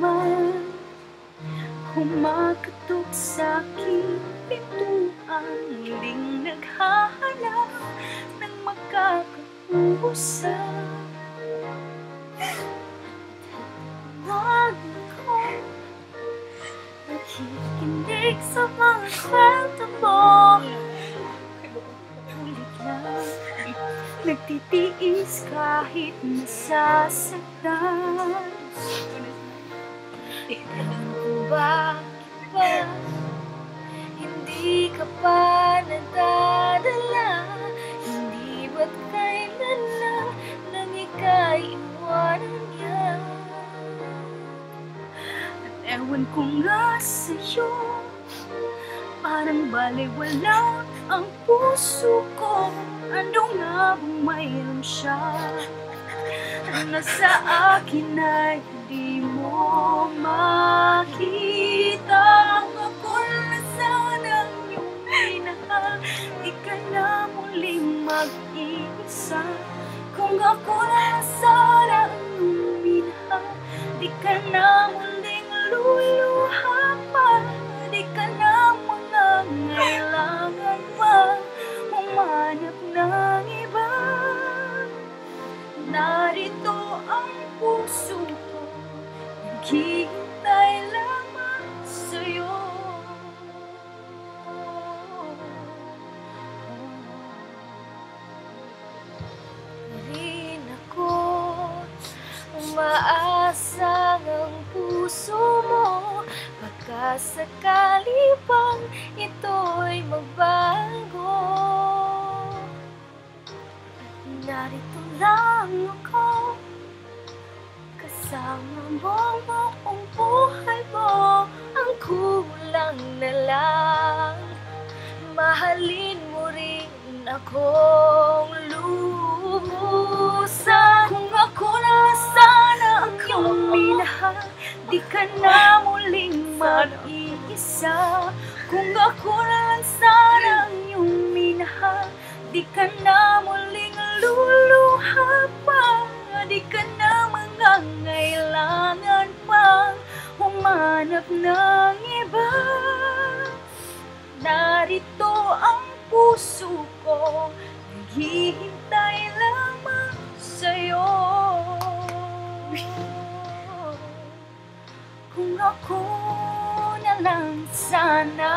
man kumakatok sa aking pintuan, muling naghahanap ng makakausap. Huwag ako nakikinig sa mga kwento mo. Ulit lang nagtitiis kahit nasasaktan. Kung bakit ba hindi ka pa nadadala? Hindi ba't kailan lang nang ika'y iwanan niya? At ewan ko nga sa'yo, parang baliwala ang puso ko. Ano nga bang mayroon siya na sa akin ay di mo makita? Kung ako na sanang iyong minahal, di ka na muling mag-iisa. Kung ako na sanang iyong minahal, di ka na muling luluha pa. Di ka na mangangailangan pa humanap ng iba. Narito ang puso ko, naghihintay lamang sa'yo. Rin ako umaasang ang puso mo, baka sakali pang ito'y magbago. Narito lang ako, kasama mo buong buhay mo. Ang kulang na lang, mahalin mo rin akong lubusan. Kung ako na sana ang iyong minahal, di ka na muling mag-iisa. Kung ako na lang sana ang iyong minahal, di ka na muling luluha pa. Di ka na mangangailangan pang humanap ng iba. Narito ang puso ko, naghihintay lamang sa'yo. Kung ako na lang sana.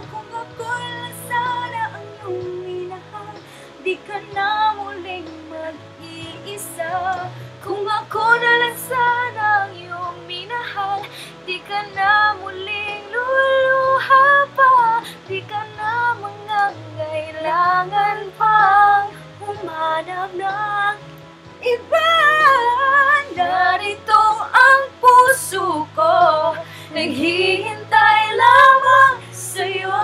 Kung ako lang sana ang iyong minahal, di ka na muling mag-iisa. Kung ako na lang sana ang iyong minahal, di ka na muling luluha pa. Di ka na mangangailangan pang humanap ng iba. Narito ang puso ko, naghihintay lamang sa'yo.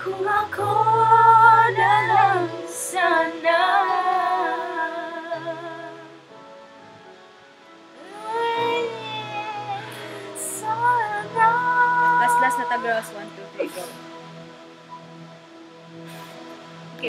Kung ako na lang sana. Sana. Last na ta, girls. 1, 2, 3, go.